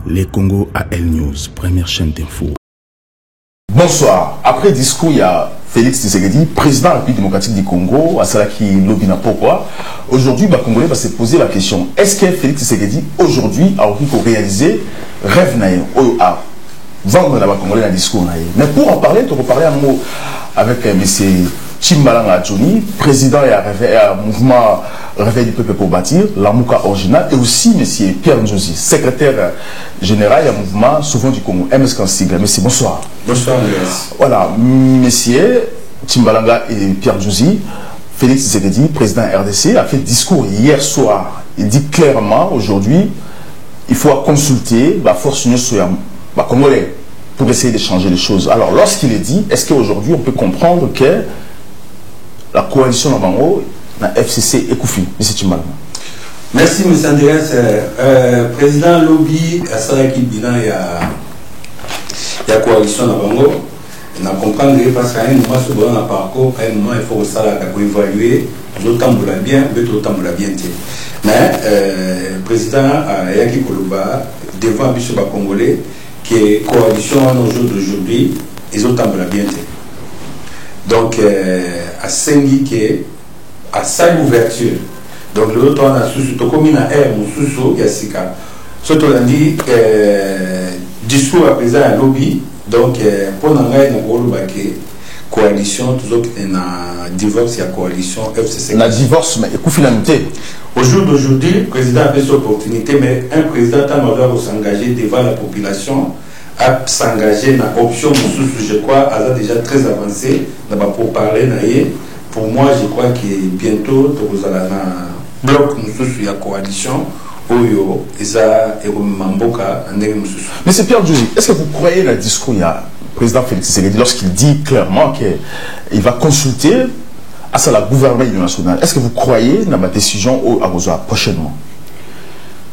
Les Congo AL News, première chaîne d'info. Bonsoir. Après discours, il y a Félix Tshisekedi, président de la République démocratique du Congo, à cela qui lobina pourquoi. Aujourd'hui, les Congolais va se poser la question, est-ce que Félix Tshisekedi, aujourd'hui, a réalisé rêve naïf vendre la Congolais dans le discours naïf. Mais pour en parler, tu vas parler un mot avec M. Chimbalanga Johnny, président et mouvement Réveil du peuple pour bâtir, la Mouka originale, et aussi M. Pierre Njosi, secrétaire général du mouvement Souvent du Congo, MSK Sigle. Monsieur, bonsoir. Bonsoir, Andreas. Voilà, M. Chimbalanga et Pierre Njosi, Félix Tshisekedi, président RDC, a fait discours hier soir. Il dit clairement, aujourd'hui, il faut consulter la force union sur les Congolais pour essayer de changer les choses. Alors, lorsqu'il est dit, est-ce qu'aujourd'hui, on peut comprendre que la coalition Nabango, la FCC et Koufi, M. Chimbalanga? Merci, M. Andreas. Président Lobby, à Salaki Bilan, il y a la coalition Nabango. On a compris parce qu'à un moment, ce bon parcours, à un moment, il faut que ça évaluer. D'autant que bien, d'autant que bien. Mais le président Yaki Koloba, devant Bishop Congolais, qui est coalition au jour d'aujourd'hui, ils ont tant bien. Donc, à Sengi, à sa ouverture, donc l'autre on a sous comme il a sous Yassika. Surtout on a dit discours à présent à lobby, donc pour nous coalition toujours un divorce et coalition FCC. La divorce mais écoute finalité. Au jour d'aujourd'hui, le président avait cette opportunité, mais un président a s'engager devant la population, à s'engager dans l'option, je crois, a déjà très avancé pour parler. Pour moi, je crois que bientôt, nous allons bloc sur la coalition. Monsieur Pierre Djouzi, est-ce que vous croyez dans le discours du président Félix Tshisekedi lorsqu'il dit clairement qu'il va consulter à la gouvernement nationale? Est-ce que vous croyez dans ma décision au Arozoa prochainement?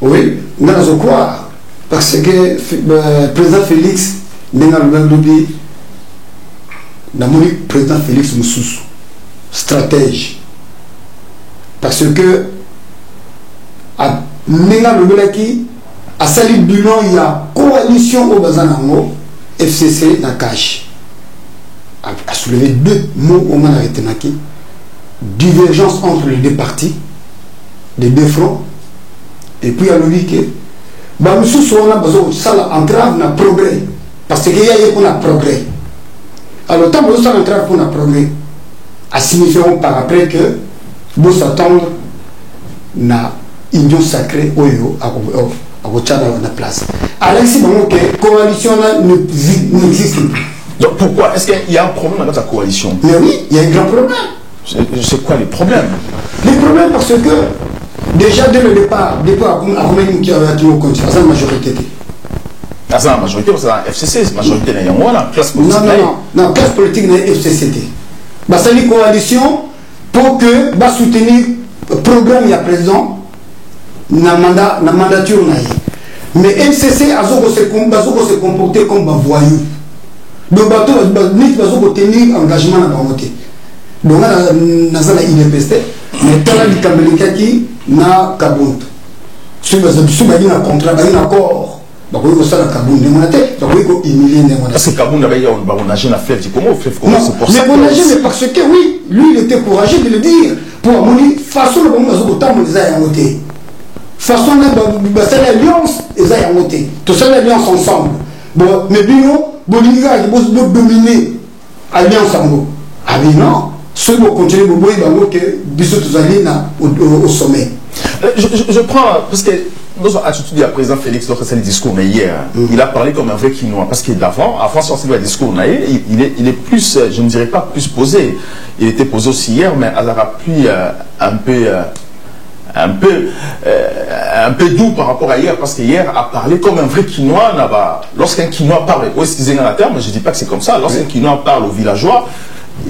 Oui, je crois. Parce que le président Félix n'a le président Félix Moussous, stratège. Parce que à Sali Bilan, il y a coalition au Bazanango, FCC dans Cache. A soulevé deux mots au Manaretenaki. Divergence entre les deux partis, les deux fronts, et puis il y a le week-end. Nous sommes entrave dans le progrès. Parce qu'il y a un progrès. Alors, tant que nous sommes entrave pour le progrès, à signifiant par après que nous s'attendre à l'union sacrée à la place. Alors, ici, la coalition n'existe plus. Donc, pourquoi? Est-ce qu'il y a un problème dans la coalition? Mais oui, il y a un grand problème. C'est quoi les problèmes? Les problèmes parce que déjà dès le départ, à Romaine qui a la majorité. La majorité, c'est la FCC, la majorité n'est pas la classe politique. Non, classe politique n'est pas FCCT. C'est une coalition pour que soutenir le programme il y a présent dans la mandature. Mais FCC a se comporter comme un voyou. Donc, il va tenir engagement dans la côté. Donc, il y a IDPST, mais il y a des Camélica qui na Kabound. Si vous avez un contrat, il y a un accord. Parce que Kabound avait un agent à faire du Congo, c'est pour ça. Mais parce que oui, lui il était courageux de le dire. Pour mon façon de voter. Façon de l'alliance, ils ont voté. Tout ça, l'alliance ensemble. Bon, mais Bino, Bolivia, ils vont dominer l'alliance ensemble. Ah oui, non. Ceux qui continuent à voir que Bissot au sommet. Je prends, parce que notre attitude du président Félix, lorsque c'est le discours, mais hier, il a parlé comme un vrai Quinois. Parce qu'avant, à France, le discours, il est plus, je ne dirais pas plus posé. Il était posé aussi hier, mais elle aura pris un peu doux par rapport à hier, parce qu'hier a parlé comme un vrai Quinois. Lorsqu'un Quinois parle, excusez moi la terme, mais je ne dis pas que c'est comme ça, lorsqu'un Quinois parle aux villageois,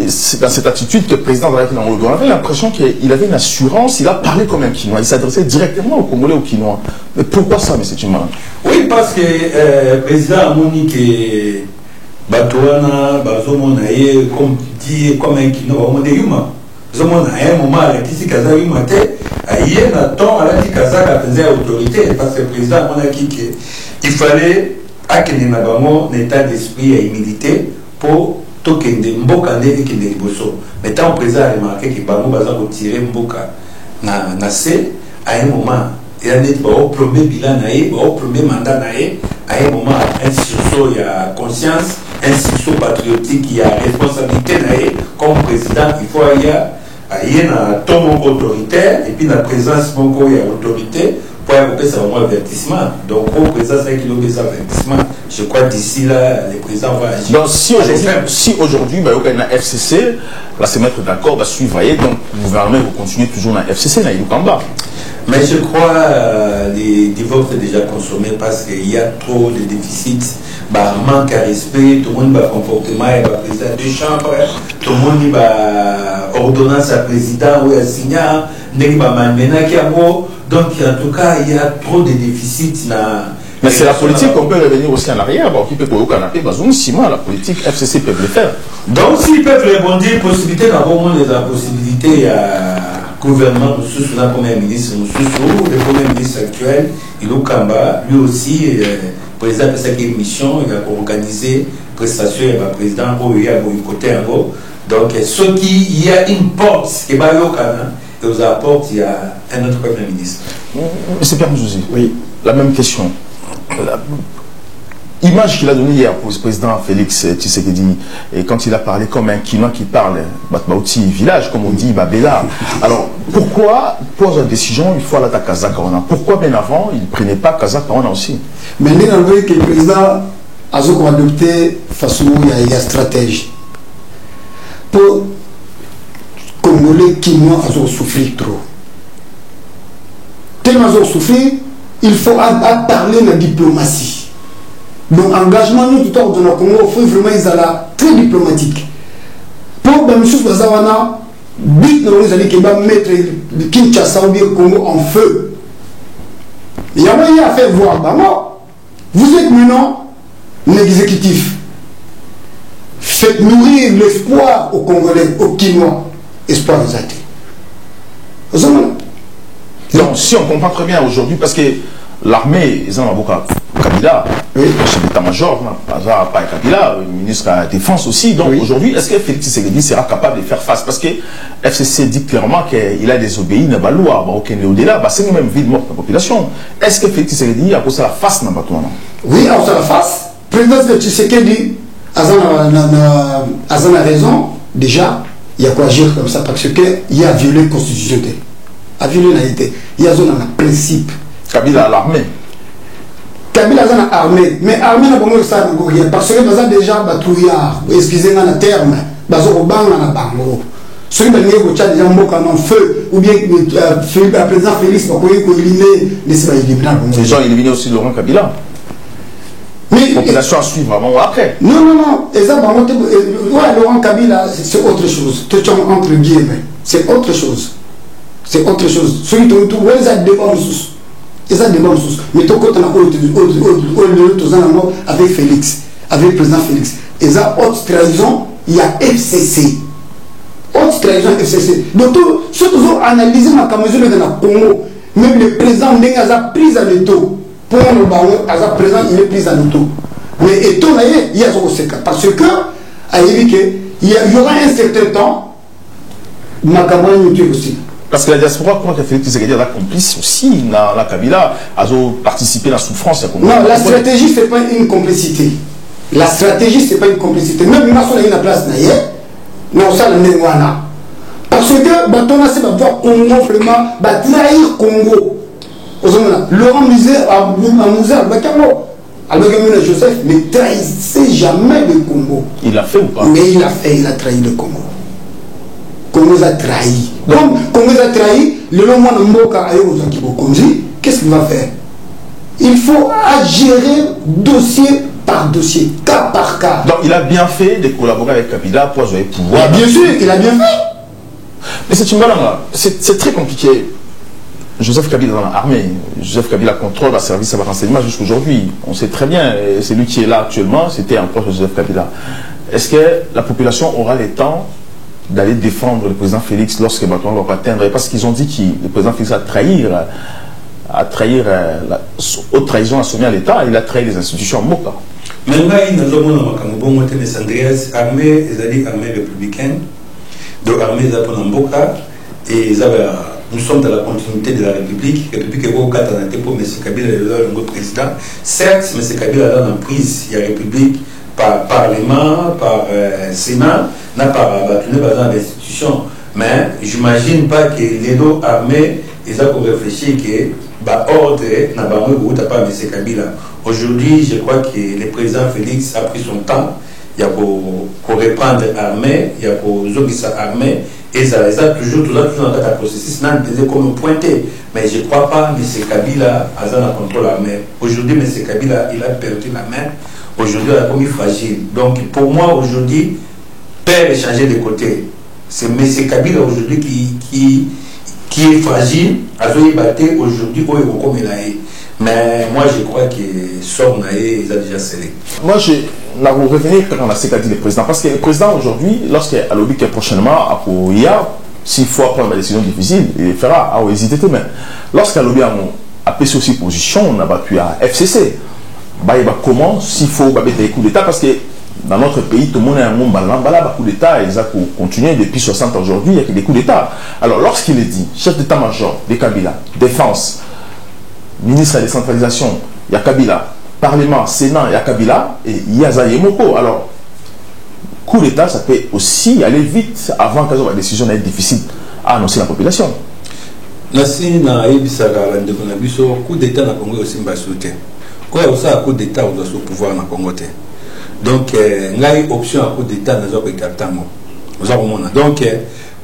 c'est dans cette attitude que le président on avait l'impression qu'il avait une assurance, il a parlé comme un Quinois, il s'adressait directement aux Congolais, aux Quinois. Mais pourquoi ça, M. Chimbalanga? Oui, parce que le président a dit que Batouana, comme dit, comme un Quinois, on dit Yuma. À un moment, il a dit que aïe na temps à la Kazaka faisait autorité parce que le président on a dit qu'il fallait akende na bango état d'esprit et humilité pour tokende mboka ndé kende liboso. Mais tant le président a remarqué que bango baza retirer mboka na C à un moment il a dit au premier bilan naé au premier mandat naé à un moment un sursaut il y a conscience un sursaut patriotique il y a responsabilité naé comme président il faut y a un ton autoritaire et puis la présence il y a autorité pour avoir un avertissement. Donc au président c'est qu'il y a des avertissements. Je crois d'ici là les présidents vont agir. Donc si aujourd'hui il y a un FCC là c'est mettre d'accord va suivre donc le gouvernement va continuer toujours dans FCC dans Yukamba. Mais je crois les divorces sont déjà consommés parce qu'il y a trop de déficits, manque à respect, tout le monde va comportement, il va président de chambre, tout le monde va ordonnance à président ou à signal, donc en tout cas il y a trop de déficits. Mais c'est la politique qu'on peut revenir aussi en arrière, qui peut au canapé, la politique FCC peuvent le faire. Donc s'ils peuvent rebondir, possibilité d'avoir moins de la possibilité à gouvernement sous la première ministre le premier ministre actuel Ilokamba lui aussi président de cette émission il a organisé prestation et le président il y a un côté en haut donc ce qui il y a une porte qui va et aux apports il y a un autre premier ministre. Monsieur Pierre Moussouzi, oui, la même question. Image qu'il a donnée hier au président Félix Tshisekedi, et quand il a parlé comme un Kinois qui parle, Batmauti village, comme on dit, Babela. Alors, pourquoi, pour la décision, il faut aller à Kazakaona? Pourquoi bien avant, il ne prenait pas Kazakaona aussi? Mais nous avons vu que le président a adopté façon il y a stratégie. Pour Congolais Kinois a souffert trop. Tellement ils ont souffert, il faut parler de la diplomatie. Donc, engagement, nous, tout le temps, dans le Congo, il faut vraiment être très diplomatique. Pour M. Bazawana, but de nous aller mettre Kinshasa ou bien le Congo en feu. Il y a moyen à faire voir. Vous êtes maintenant l'exécutif. Faites nourrir l'espoir aux Congolais, aux Kinois. Espoir des athées. Donc, si on comprend très bien aujourd'hui, parce que l'armée, ils ont beaucoup Kabila, chef d'état-major, pas Kabila, le ministre de la Défense aussi. Donc aujourd'hui, est-ce que Félix Tshisekedi sera capable de faire face? Parce que FCC dit clairement qu'il a désobéi, il n'a pas loi, aucun au-delà, c'est nous-mêmes ville morte de la population. Est-ce que Félix Tshisekedi a posé la face dans le bateau? Oui, on a la face. Le président Tshisekedi a raison. Déjà, il y a quoi agir comme ça parce qu'il a violé la constitution. Il a violé la été. Il y a un principe. Kabila à l'armée. Kabila a une armée, mais l'armée n'a pas rien parce que nous avons déjà batouillard, excusez-moi le terme, nous avons bango. Ceux qui ont déjà en feu, ou bien le président Félix va éliminer les gens éliminés aussi Laurent Kabila. Mais la population à suivre avant après. Non, Laurent Kabila, c'est autre chose. Entre guillemets, c'est autre chose. C'est autre chose. Ceux qui ont tout, ils ont des bons sous. Ils ont des bons sous. Mais tout quand on a avec Félix, avec le président Félix, ils ont haute trahison, il y a FCC. Haute trahison FCC. Donc, surtout, analyser ma mesure dans le Congo, même le président a pris à l'auto. Pour le baron, à présent, il est pris à l'auto. Mais étonné, il y a ce cas. Parce que, il y aura un certain temps, ma campagne aussi. Parce que la diaspora croit que Félix Tshisekedi a complice aussi dans la Kabila, a participé à la souffrance. Non, la stratégie, ce n'est pas une complicité. La stratégie, ce n'est pas une complicité. Même si on a une place, non, ça, le Néwana. Parce que, on a voir Congo vraiment, trahir Congo. Laurent Musée, à Moussa, Albert Joseph ne trahissait jamais le Congo. Il l'a fait ou pas? Mais il l'a fait, il a trahi le Congo. Congo a trahi. Comme Congo a trahi, le moment de Mboka a eu qu'est-ce qu'il va faire? Il faut gérer dossier par dossier, cas par cas. Donc il a bien fait de collaborer avec Kabila pour jouer pouvoir. Bien sûr, il a bien fait. Mais c'est très compliqué. Joseph Kabila dans l'armée, Joseph Kabila contrôle le service de renseignement jusqu'aujourd'hui. On sait très bien, c'est lui qui est là actuellement, c'était un proche de Joseph Kabila. Est-ce que la population aura le temps d'aller défendre le président Félix lorsque Baton va atteindre, parce qu'ils ont dit que le président Félix a haute trahison, a soumis à l'État, il a trahi les institutions en Moka. Mais là, il y a des armées, les armées républicaines, donc armées de Mboka, et nous sommes dans la continuité de la République. La République est au Qatar, pour M. Kabila, le président. Certes, M. Kabila est en prise, il y a la République par Parlement, par Sénat, n'a pas battu dans l'institution. Mais j'imagine pas que les deux armées, ils ont réfléchi que l'ordre n'a pas M. Kabila. Aujourd'hui, je crois que le président Félix a pris son temps. Il y a pour reprendre l'armée, il y a pour zombie armée. Et ça toujours dans le processus, non, comme pointé. Mais je ne crois pas que M. Kabila a un contrôle la main. Aujourd'hui, M. Kabila, il a perdu la main. Aujourd'hui, il a commis fragile. Donc, pour moi, aujourd'hui, père est changé de côté. C'est M. Kabila aujourd'hui qui est fragile. Azoye Baté, aujourd'hui, comme il a eu. Mais moi, je crois que Somme ils ont déjà scellé. Moi, je vais revenir quand on a ce qu'a dit le président. Parce que le président, aujourd'hui, lorsqu'il a lobby prochainement, il y a, s'il faut prendre une décision difficile, il fera, à hésiter tout de même. Lorsqu'il a lobby a pris aussi position, on a battu à FCC. Comment, s'il faut des coups d'État, parce que dans notre pays, tout le monde a un monde coup d'État, ils ont continué depuis 60 ans aujourd'hui, il y a des coups d'État. Alors, lorsqu'il est dit, chef d'état-major de Kabila, défense, ministre de la décentralisation, il y a Kabila, Parlement, Sénat, il y a Kabila, et il y a Zayemoko. Alors, coup d'État, ça peut aussi aller vite avant que la décision soit difficile à annoncer la population. Nasi na ebisaka bandeko na biso coup d'État na Congo aussi mba soutien. Quoi ça coup d'État au pouvoir na Congo te. Donc ngai option à coup d'État na zo ko kaptamo. Nous avons donc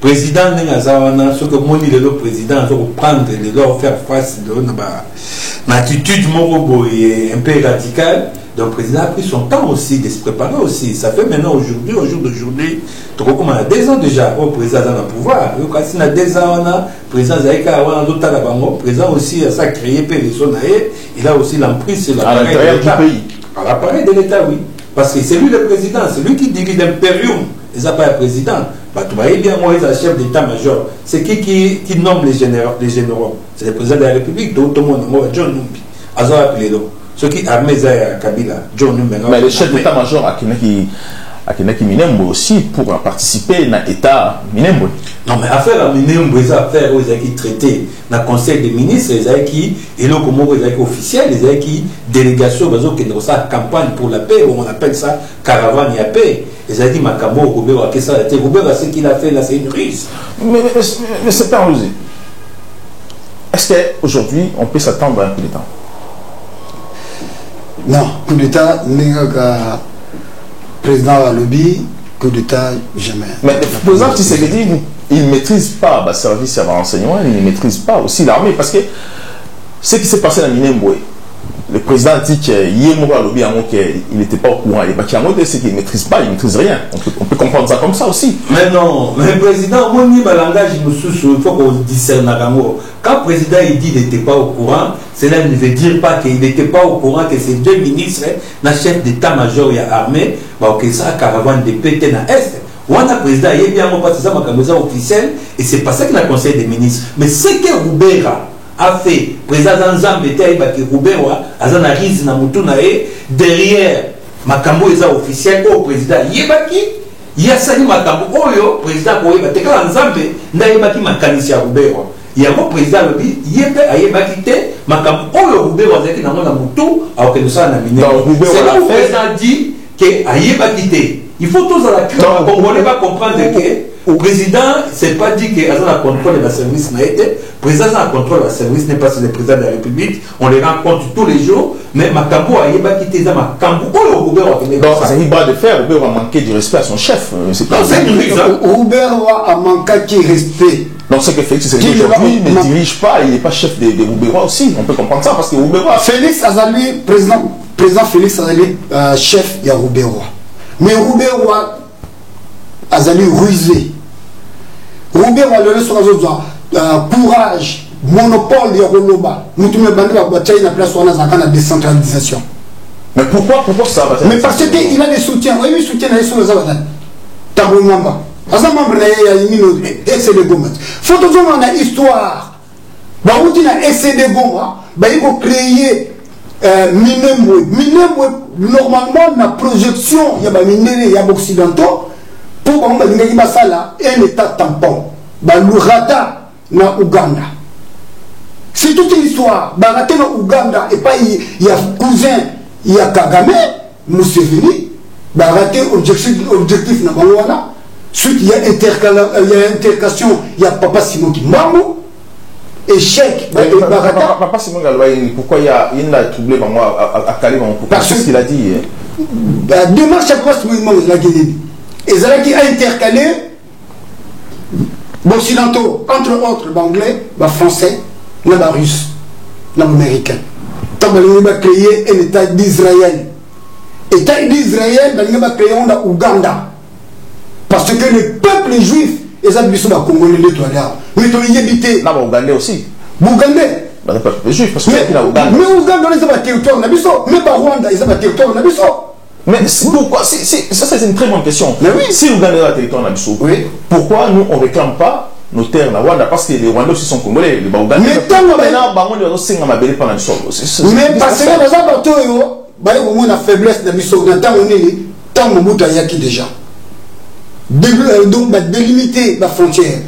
président n'engazawana ce que moni le président va prendre les leur faire face de na attitude un peu radicale. Donc le président a pris son temps aussi de se préparer aussi. Ça fait maintenant aujourd'hui, au jour d'aujourd'hui, tout comme on a 2 ans déjà, au président dans le pouvoir. Quand il a 2 ans, le président Zaïka le président aussi a ça créé il a aussi l'emprise sur l'appareil de l'État. À l'appareil de l'État, oui. Parce que c'est lui le président, c'est lui qui dirige l'impérium. Il n'a pas le président. Tu voyez bien, moi, il est chef d'état-major. C'est qui nomme les généraux? C'est le président de la République, tout le monde, moi, John Numbi. Azor appelé donc. Ceux qui armés à Kabila, John Numbi. Mais le chef d'état-major a Kineki Minembo aussi pour participer à l'État Minembo. Non, mais affaire à Minembo, les affaires où ils ont traité dans le conseil des ministres, ils ont qui, et là, comme ils ont officiel, ils ont qui, délégation, ils ont qui campagne pour la paix, on appelle ça caravane à paix. Ils ont dit, Makambo, Roubert, qu'est-ce que ça a été? Roubert, ce qu'il a fait là, c'est une ruse. Mais c'est pas rusé. Est-ce qu'aujourd'hui, on peut s'attendre à un coup d'État? Non, coup d'État, président à lobby, coup d'État, jamais. Mais le président Tshisekedi, il ne maîtrise pas le service de renseignement, il ne maîtrise pas aussi l'armée. Parce que ce qui s'est passé dans Minembwe, le président dit qu'il n'était pas au courant. C'est qu'il ne maîtrise pas, il ne maîtrise rien. On peut comprendre ça comme ça aussi. Mais non, mais le président, moi, il faut qu'on discerne. Quand le président il dit qu'il n'était pas au courant, cela ne veut dire pas qu'il n'était pas au courant que ces 2 ministres, le chef d'état-major et l'armée, que ça caravane de pété dans l'Est. On a président, il y a bien un officiel, et c'est pas ça qu'il a le conseil des ministres. Mais ce que Roubera a fait, président Zanzambe était Roubera, Azana Riz Namutunae, derrière Makambo est officiel, au président Yebaki, il y a Sani Makambo, Oyo, président Koyeba, Teka Nzambe, Naïbaki Makanisia Roubera. Il y a un président qui Yebe a Yebaki te, Makambo, Oyo Roubera, Zaki Namona Moutou, alors que nous sommes en Amine. C'est là où le président dit que a Yebaki te. Il faut tous à la cure, on ne va comprendre que le président s'est pas dit que Azan a contrôle de la service n'a été. Le président a contrôle de la service n'est pas le président de la République. On les rencontre tous les jours. Mais Makambo a pas quitté ça. Makambo, Roubert a c'est une barre de fer. Roubert a manqué du respect à son chef. C'est une ruse. Roubert a manqué de respect. Donc ce que Félix Tshisekedi aujourd'hui ne dirige pas, il n'est pas chef de Roubert aussi. On peut comprendre ça parce que Roubert. Félix Azali, président Félix Azali, chef de Roubert. Mais Roubert Azali rusé. Roubert a le courage, monopole de Roloba. Nous avons une place où on a la décentralisation. Mais pourquoi ça va? Mais parce qu'il a des soutiens. Oui, il soutient les Tambo Mamba. Asa membre na yimino SCD Goma. Photo zoma na histoire. Ba uti na SCD Goma, ba iko créer Minembwe normalement na projection ya ba minere ya occidentaux pour ba lingi basala un état tampon. Ba Lurata na Uganda. C'est toute une histoire. Ba raté na Uganda et pas il y a cousin, il y a Kagame, Museveni, ba raté objectif na Bangwana. Suite il y a intercation, il y a Papa Simon Kimbangu. Échec. Papa Simon Galwaï, pourquoi il y a troublé à Kaliban? Parce qu'il a dit. Demain, chaque fois, Simon Galwaï, et Zalaki a intercalé l'occidentaux, entre autres, l'anglais, le français, le russe, l'américain. Tant qu'il a créé un État d'Israël. État d'Israël, il a créé un Ouganda. Parce que le peuple juif, ils ont besoin de Congolais l'étoile. Mais tu y habité. Là, Ougandais aussi. Ougandais. Le peuple juif, parce que mais Ouganda, ils ont un territoire, mais pas Rwanda, ils ont un territoire. Mais pourquoi? Ça, c'est une très bonne question. Mais oui. Si l'Ouganda a un territoire, oui. Pourquoi nous, on ne réclame pas nos terres na Rwanda? Parce que les Rwandais aussi sont Congolais. Les Ougandais. Mais tant que mais parce que les abattoirs, ils ont une faiblesse dans le temps où ils ont déjà. Donc, délimiter la frontière.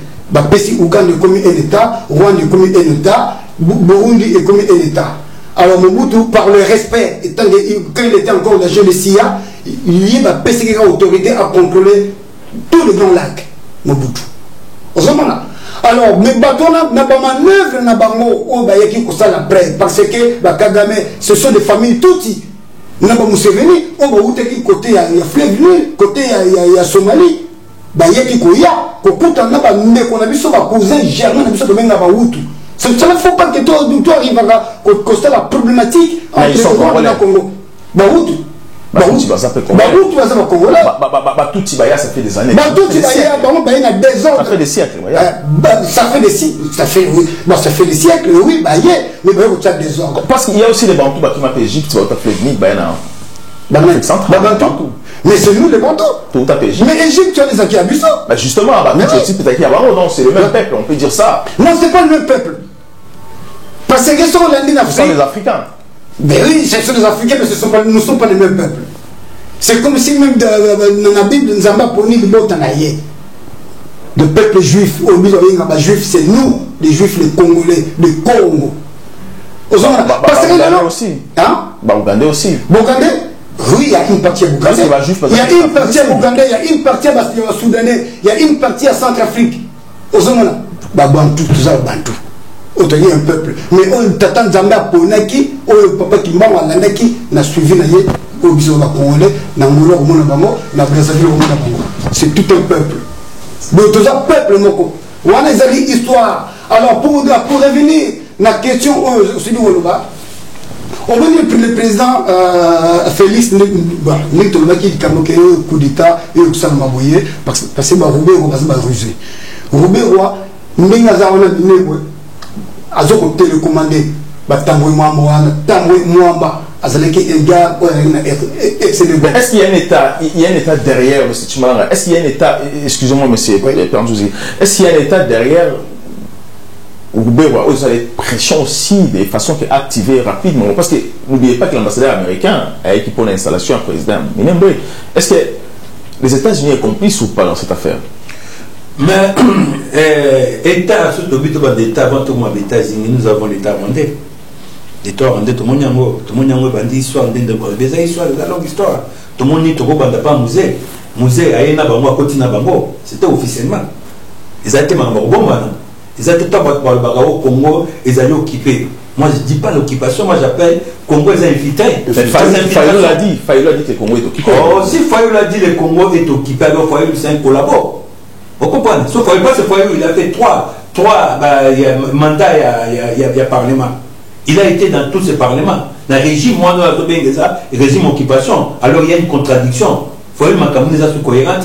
Ouganda est comme un État, Rwanda est comme un État, Burundi est comme un État. Alors Mobutu, par le respect, quand il était encore dans le SIA, il y a une autorité à contrôler tous les grands lacs. Mobutu. Alors, mais bateau n'a pas manœuvre n'a pas mot parce que Kagame, ce sont des familles toutes. N'a pas Museveni, on va outer côté il y a fleuve Nil, côté il y a Somalie. Bayeki koya kokuta na ba ndeko na biso ba cousin germain na biso domenga ba wutu. Ça ne faut pas que toi arrives à constater la problématique entre le Congo et le Congo. Ba wutu. Ba wutu va s'appeler Congo. Ba wutu va s'appeler Congo. Ba tout Tibaya ça fait des années. Ba tout Tibaya ba on ba na des ans. Ça fait des siècles. Ça fait des siècles. Ça fait oui. Bon ça fait des siècles oui ba yé mais ba on tient des ordres. Parce qu'il y a aussi les Bantous qui m'appellent Égypte, tu vas t'appeler Ethnique ba na. L'Afrique centrale. Mais c'est nous les Bantous. Tout à fait. Mais Égypte, tu as des acquis abussants. Bah justement, non, c'est le même peuple, on peut dire ça. Non, c'est pas le même peuple. Parce que ce sont les Africains. Mais oui, ce sont les Africains, mais nous ne sommes pas les mêmes peuples. C'est comme si même dans la Bible, nous avons pas de peuple juif, juif, c'est nous, les juifs, les Congolais, le Congo. Parce que Ougandais aussi. Hein? Ougandais aussi. Ougandais? Oui, il y a une partie à Ouganda. Il y a une partie à Ouganda, il y a une partie à Soudanais, il y a une partie à Centrafrique. Aux hommes, Bantou, tout ça, Bantou. Autant y a un peuple. Mais on t'attend Zamba Ponaki, on papa qui m'a Landaki, n'a suivi Naye, au Biso la Congolais, n'a Molo, Mona Bango, n'a Brazzaville, Mona Bango. C'est tout un peuple. Donc tout ça, peuple, Moko. On a des histoires. Alors pour revenir, la question, c'est du Woloba. On va dire que le président Félix Nitolomaki dit qu'il y a un coup d'État et un Salmaboye parce que Roubert va se rusé. Roubert, Mbengaza, on a dit que Azoko télécommandé, Tamboui Mwamba, Azaleki Elga, est-ce qu'il y a un État derrière, M. Tchimanga? Est-ce qu'il y a un État, excusez-moi, monsieur Perdouzi, est-ce qu'il y a un État derrière? Vous avez pression aussi de façon activée rapidement. Parce que n'oubliez pas que l'ambassadeur américain a équipé l'installation à président Minembwe. Est-ce que les États-Unis sont complices ou pas dans cette affaire? Mais État, surtout l'État, avant tout les États-Unis, nous avons l'État rwandais. L'État rwandais, tout le monde a dit histoire, la longue histoire. Tout le monde dit que pas musée. Musée, c'était officiellement. Ils ont été ils étaient au Congo, ils allaient occuper. Moi, je ne dis pas l'occupation, moi j'appelle Congo, ils ont invité. Fayou l'a dit que le Congo est occupé. Oh, si Fayou l'a dit que le Congo est occupé, alors Fayou, c'est un collabo. Vous comprenez? Sauf Fayou, parce que Fayou, il a fait trois mandats, il y a parlement. Il a été dans tous ces parlements. Dans le régime, moi, le régime occupation. Alors il y a une contradiction. Fayou, ma caméra, c'est cohérent.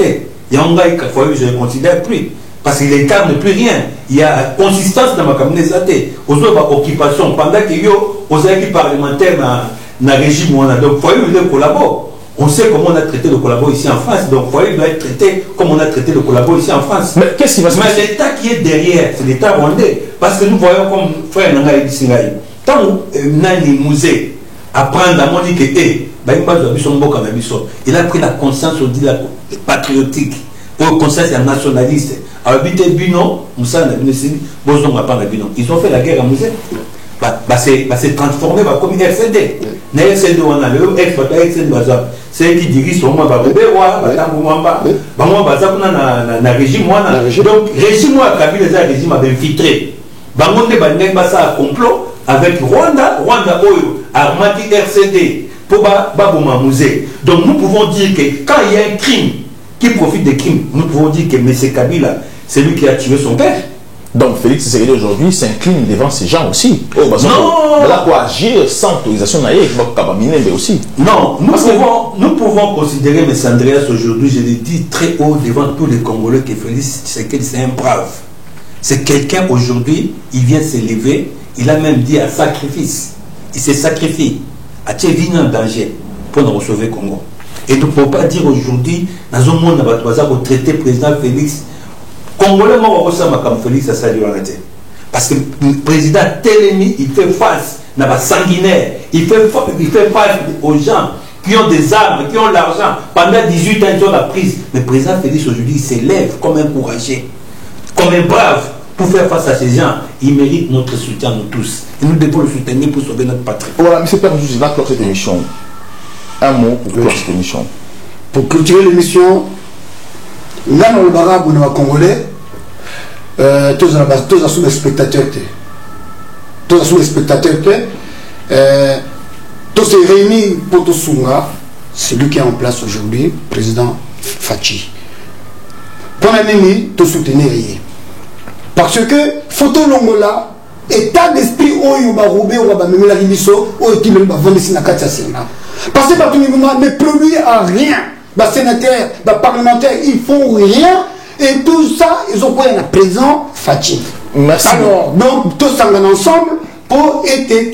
Il y a un gars qui Fayou, je ne le considère plus. Parce que l'État ne plus rien. Il y a consistance dans ma communauté. Aux autres occupations, pendant qu'il y a aux équipes parlementaires dans le régime, donc il faut collaborer. On sait comment on a traité le collabo ici en France. Donc, vous voyez, il doit être traité comme on a traité le collabo ici en France. Mais qu'est-ce qui va se passer? Mais l'État qui est derrière, c'est l'État rwandais. Parce que nous voyons comme frère Nangaï Singaï. Tant Nani Musée apprendre à mon dit que, il a pris la conscience patriotique, la conscience nationaliste. Ils ont fait la guerre à Musée. C'est transformé comme une RCD. C'est qui dirige au moins régime. Donc, régime régime infiltré. Un complot avec Rwanda Armati RCD pour Baboma Musée. Donc nous pouvons dire que quand il y a un crime qui profite des crimes, nous pouvons dire que M. Kabila, c'est lui qui a tué son père. Donc Félix Tshisekedi aujourd'hui s'incline devant ces gens aussi. Oh, bah, non, là pour agir sans autorisation aussi. Non, nous pouvons considérer M. Andreas aujourd'hui, je l'ai dit très haut devant tous les Congolais, que Félix Tshisekedi c'est un brave. C'est quelqu'un aujourd'hui, il vient s'élever, il a même dit à sacrifice. Il s'est sacrifié. A été en danger pour nous sauver le Congo. Et nous ne pouvons pas dire aujourd'hui, dans un monde où nous avons traité le président Félix, Congolais, comme Félix, ça s'est arrêté. Parce que le président Télémi, il fait face à la sanguinaire, il fait face aux gens qui ont des armes, qui ont l'argent. Pendant 18 ans, ils ont la prise. Mais le président Félix aujourd'hui, il s'élève comme un courageux, comme un brave. Pour faire face à ces gens, ils méritent notre soutien, nous tous. Et nous devons le soutenir pour sauver notre patrie. Voilà, M. Père, je vais clore cette émission. Un mot pour clore cette émission. Pour clôturer l'émission, là, dans le barab, on est Congolais, tous les spectateurs, tous les spectateurs, tous ces réunis pour tout Sunga, c'est lui qui est en place aujourd'hui, président Fachi. Pour l'ennemi, tout soutenir. Parce que photo longola état d'esprit oyo ba robé ou ba memela ribiso oyo ti ba vendre na kati ya Sénat. Parce que ba ne produit à rien. Ba sénateur, ba parlementaire, ils font rien et tout ça ils ont quoi un présent Fachi. Merci. Alors donc tous ensemble pour aider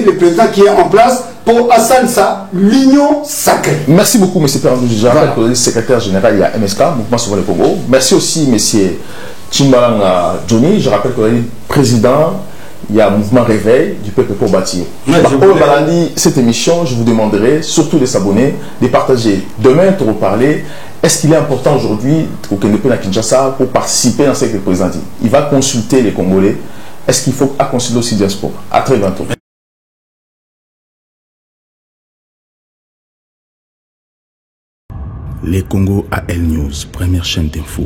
le président qui est en place pour Assalsa, l'union sacrée. Merci beaucoup, M. Père. Je rappelle que le secrétaire général, il y a MSK, Mouvement Sauveur le Congo. Merci aussi, M. Chimbalanga Johnny. Je rappelle que le président, il y a un mouvement réveil du peuple pour bâtir. Cette émission, je vous demanderai surtout de s'abonner, de partager. Demain, te reparler. Est-ce qu'il est important aujourd'hui au Kendepe à Kinshasa pour participer dans ce que le président dit? Il va consulter les Congolais. Est-ce qu'il faut consulter aussi diaspora? À très bientôt. Les Congo AL News, première chaîne d'info.